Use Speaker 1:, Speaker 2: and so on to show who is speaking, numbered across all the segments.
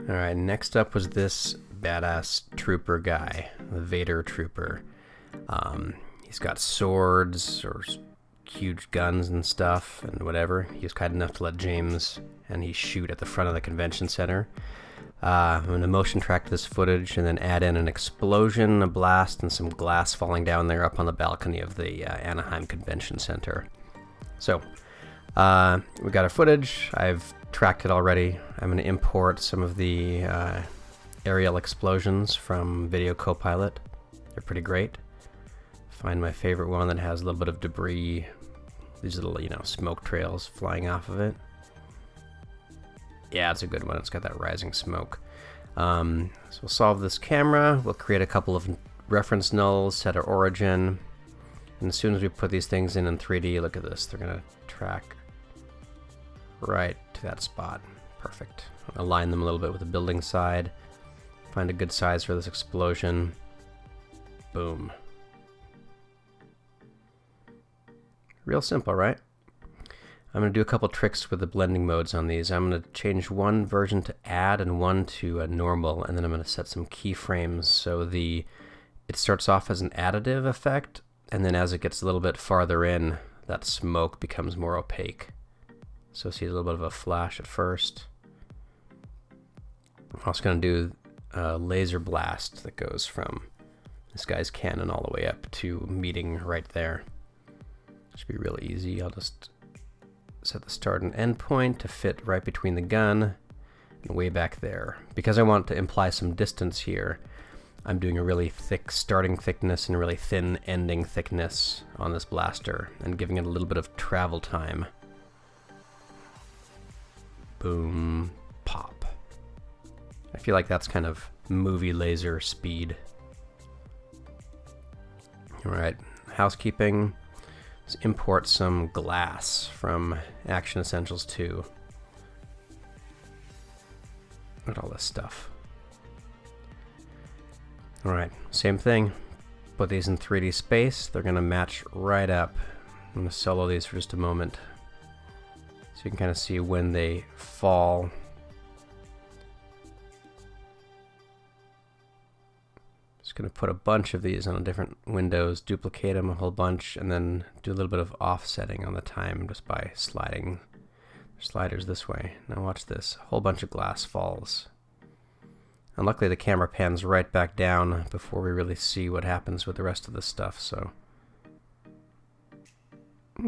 Speaker 1: Alright, next up was this badass trooper guy, the Vader trooper. He's got swords or huge guns and stuff and whatever. He was kind enough to let James and he shoot at the front of the convention center. I'm going to motion track this footage and then add in an explosion, a blast, and some glass falling down there up on the balcony of the Anaheim Convention Center. So, we got our footage. I've tracked it already. I'm going to import some of the aerial explosions from Video Copilot. They're pretty great. Find my favorite one that has a little bit of debris. These little, smoke trails flying off of it. Yeah, it's a good one. It's got that rising smoke. So we'll solve this camera. We'll create a couple of reference nulls, set our origin. And as soon as we put these things in 3D, look at this. They're going to track right to that spot. Perfect. Align them a little bit with the building side. Find a good size for this explosion. Boom. Real simple, right? I'm going to do a couple tricks with the blending modes on these. I'm going to change one version to add and one to normal, and then I'm going to set some keyframes so it starts off as an additive effect, and then as it gets a little bit farther in, that smoke becomes more opaque. So see a little bit of a flash at first. I'm also going to do a laser blast that goes from this guy's cannon all the way up to meeting right there. Should be really easy. I'll just set the start and end point to fit right between the gun and way back there. Because I want to imply some distance here, I'm doing a really thick starting thickness and a really thin ending thickness on this blaster and giving it a little bit of travel time. Boom, pop. I feel like that's kind of movie laser speed. Alright, housekeeping. Let's import some glass from Action Essentials 2. Look at all this stuff. Alright, same thing. Put these in 3D space. They're going to match right up. I'm going to solo these for just a moment so you can kind of see when they fall. Just going to put a bunch of these on different windows, duplicate them a whole bunch, and then do a little bit of offsetting on the time just by sliding sliders this way. Now watch this. A whole bunch of glass falls. And luckily the camera pans right back down before we really see what happens with the rest of this stuff, so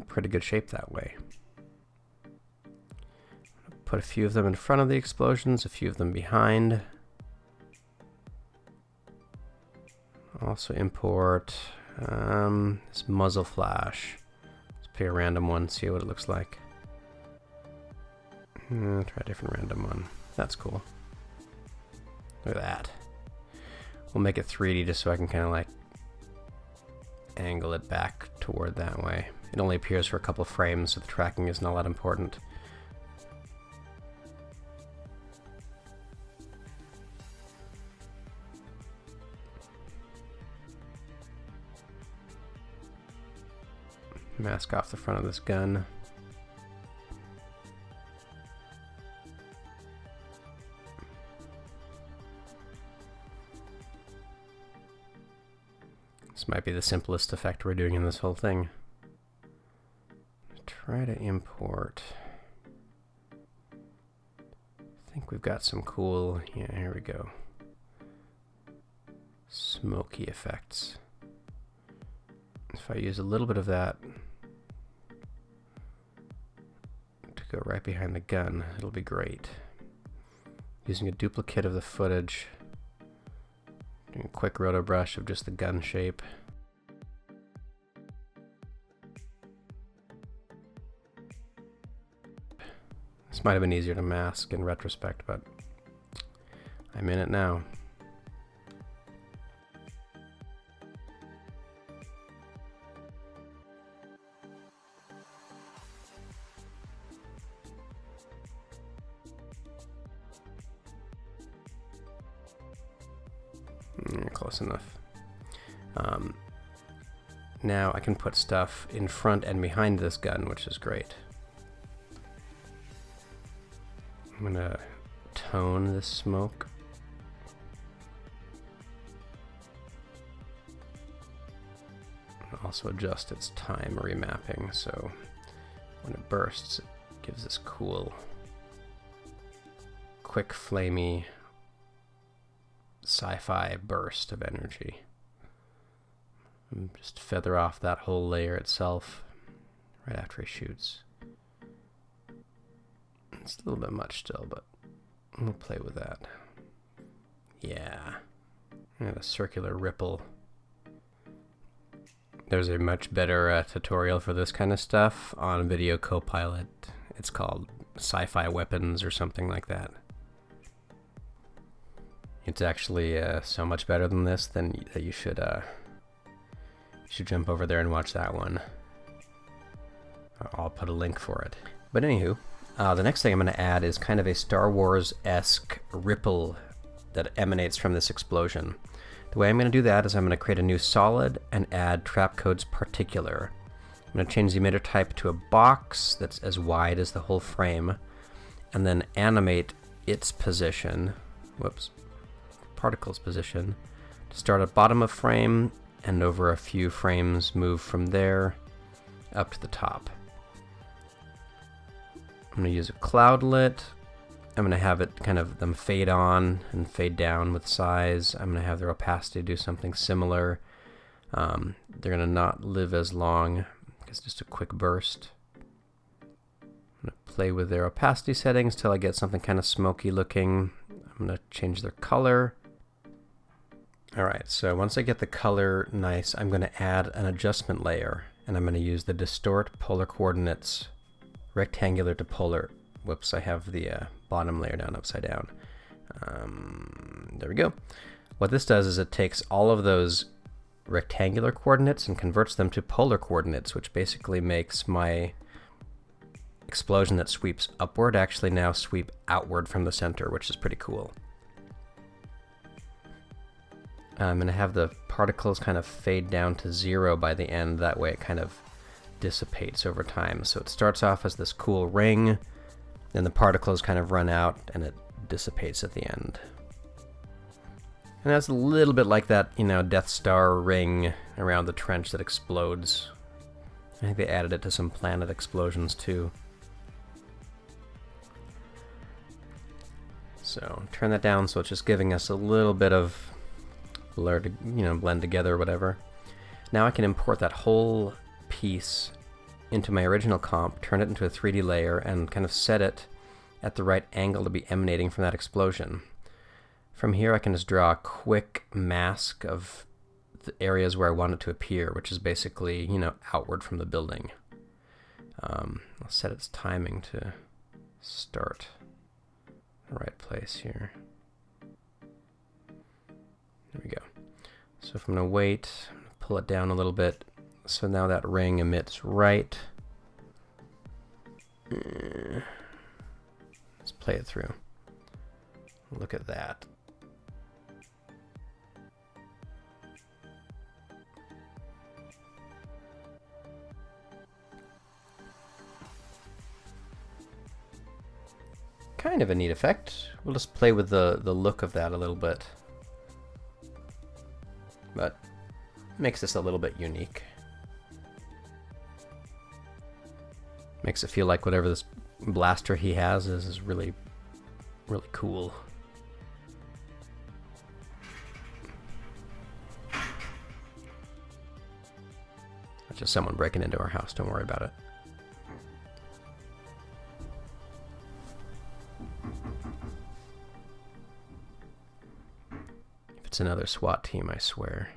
Speaker 1: pretty good shape that way. Put a few of them in front of the explosions, a few of them behind. Also import this muzzle flash. Let's pick a random one, see what it looks like. Try a different random one. That's cool. Look at that. We'll make it 3D just so I can kind of like angle it back toward that way. It only appears for a couple of frames, so the tracking isn't all that important. Mask off the front of this gun. This might be the simplest effect we're doing in this whole thing. Try to import. I think we've got some cool, yeah, here we go. Smoky effects. If I use a little bit of that to go right behind the gun, it'll be great. Using a duplicate of the footage, doing a quick roto brush of just the gun shape. This might have been easier to mask in retrospect, but I'm in it now. Close enough. Now I can put stuff in front and behind this gun, which is great. I'm gonna tone this smoke. Also adjust its time remapping, so when it bursts, it gives this cool, quick, flamey, sci-fi burst of energy. And just feather off that whole layer itself right after he shoots. It's a little bit much still, but we'll play with that. Yeah. And a circular ripple. There's a much better tutorial for this kind of stuff on Video Copilot. It's called Sci-Fi Weapons or something like that. It's actually so much better than this that you should jump over there and watch that one. I'll put a link for it. But anywho, the next thing I'm going to add is kind of a Star Wars-esque ripple that emanates from this explosion. The way I'm going to do that is I'm going to create a new solid and add Trapcode's particular. I'm going to change the emitter type to a box that's as wide as the whole frame, and then animate its position, particle's position, to start at bottom of frame, and over a few frames move from there up to the top. I'm going to use a cloudlet. I'm going to have it kind of them fade on and fade down with size. I'm going to have their opacity do something similar. They're going to not live as long. It's just a quick burst. I'm going to play with their opacity settings till I get something kind of smoky looking. I'm going to change their color. Alright, so once I get the color nice, I'm going to add an adjustment layer, and I'm going to use the distort polar coordinates rectangular to polar. Whoops, I have the bottom layer down upside down. There we go. What this does is it takes all of those rectangular coordinates and converts them to polar coordinates, which basically makes my explosion that sweeps upward actually now sweep outward from the center, which is pretty cool. I'm going to have the particles kind of fade down to 0 by the end. That way it kind of dissipates over time. So it starts off as this cool ring, then the particles kind of run out and it dissipates at the end. And that's a little bit like that, you know, Death Star ring around the trench that explodes. I think they added it to some planet explosions too. So turn that down so it's just giving us a little bit of blur to, you know, blend together or whatever. Now I can import that whole piece into my original comp, turn it into a 3D layer, and kind of set it at the right angle to be emanating from that explosion. From here I can just draw a quick mask of the areas where I want it to appear, which is basically, you know, outward from the building. I'll set its timing to start the right place here. There we go. So if I'm going to wait, pull it down a little bit, so now that ring emits right. Let's play it through. Look at that. Kind of a neat effect. We'll just play with the look of that a little bit. But makes this a little bit unique. Makes it feel like whatever this blaster he has is really, really cool. That's just someone breaking into our house, don't worry about it. If it's another SWAT team, I swear.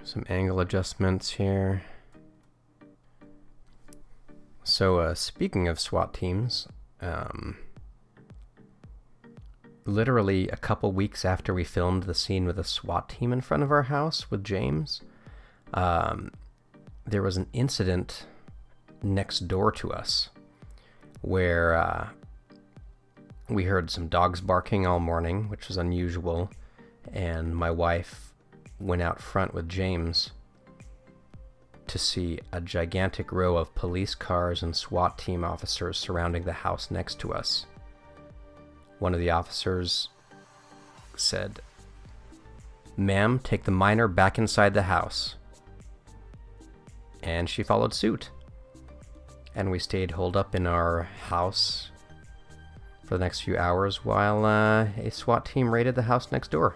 Speaker 1: Some angle adjustments here. So speaking of SWAT teams, literally a couple weeks after we filmed the scene with a SWAT team in front of our house with James, there was an incident next door to us where we heard some dogs barking all morning, which was unusual, and my wife went out front with James to see a gigantic row of police cars and SWAT team officers surrounding the house next to us. One of the officers said, "Ma'am, take the minor back inside the house." And she followed suit. And we stayed holed up in our house for the next few hours while a SWAT team raided the house next door.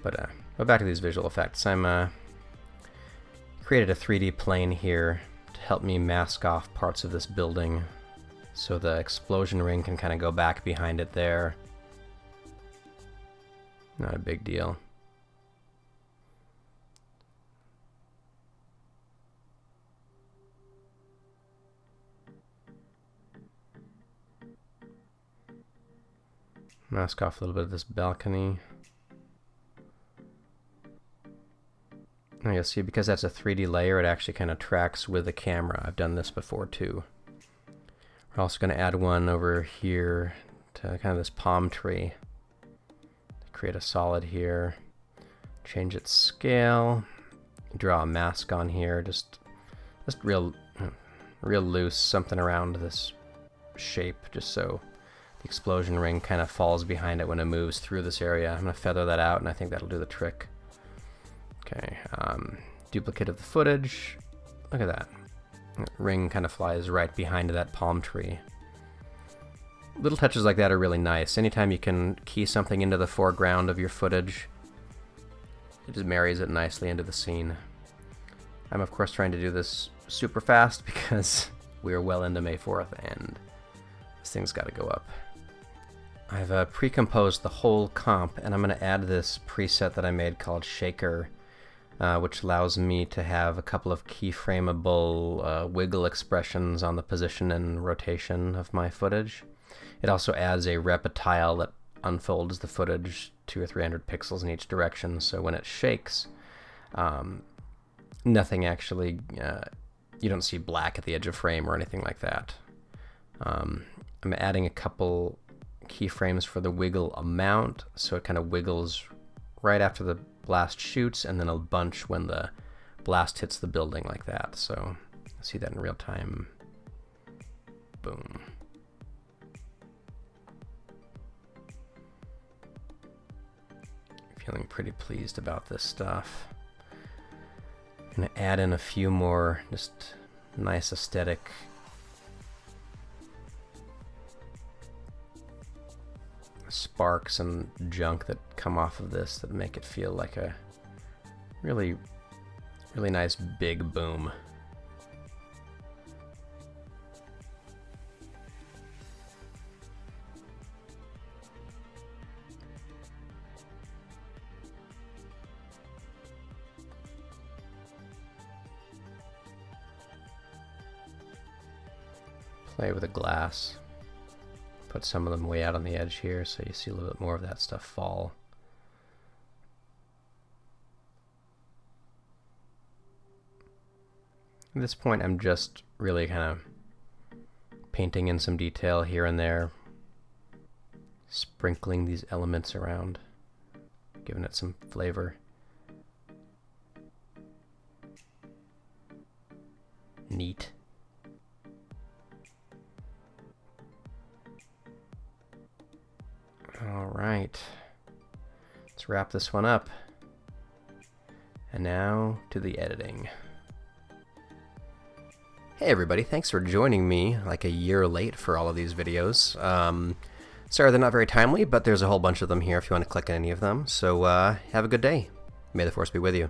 Speaker 1: But back to these visual effects. I'm created a 3D plane here to help me mask off parts of this building so the explosion ring can kind of go back behind it there. Not a big deal. Mask off a little bit of this balcony. Now you'll see, because that's a 3D layer, it actually kind of tracks with the camera. I've done this before too. We're also going to add one over here to kind of this palm tree. Create a solid here. Change its scale. Draw a mask on here. Just real loose, something around this shape, just so the explosion ring kind of falls behind it when it moves through this area. I'm going to feather that out, and I think that'll do the trick. Okay, duplicate of the footage. Look at that. That ring kind of flies right behind that palm tree. Little touches like that are really nice. Anytime you can key something into the foreground of your footage, it just marries it nicely into the scene. I'm of course trying to do this super fast because we're well into May 4th and this thing's got to go up. I've pre-composed the whole comp, and I'm going to add this preset that I made called Shaker, which allows me to have a couple of keyframeable wiggle expressions on the position and rotation of my footage. It also adds a reptile that unfolds the footage 200 or 300 pixels in each direction, so when it shakes, nothing actually, you don't see black at the edge of frame or anything like that. I'm adding a couple keyframes for the wiggle amount, so it kind of wiggles right after the blast shoots, and then a bunch when the blast hits the building like that. So see that in real time. Boom. Feeling pretty pleased about this stuff. I'm gonna add in a few more just nice aesthetic sparks and junk that come off of this that make it feel like a really nice big boom. Play with the glass. Put some of them way out on the edge here so you see a little bit more of that stuff fall. At this point I'm just really kind of painting in some detail here and there, sprinkling these elements around, giving it some flavor. Neat. Alright, let's wrap this one up. And now to the editing. Hey everybody, thanks for joining me like a year late for all of these videos. Sorry they're not very timely, but there's a whole bunch of them here if you want to click on any of them. So have a good day. May the Force be with you.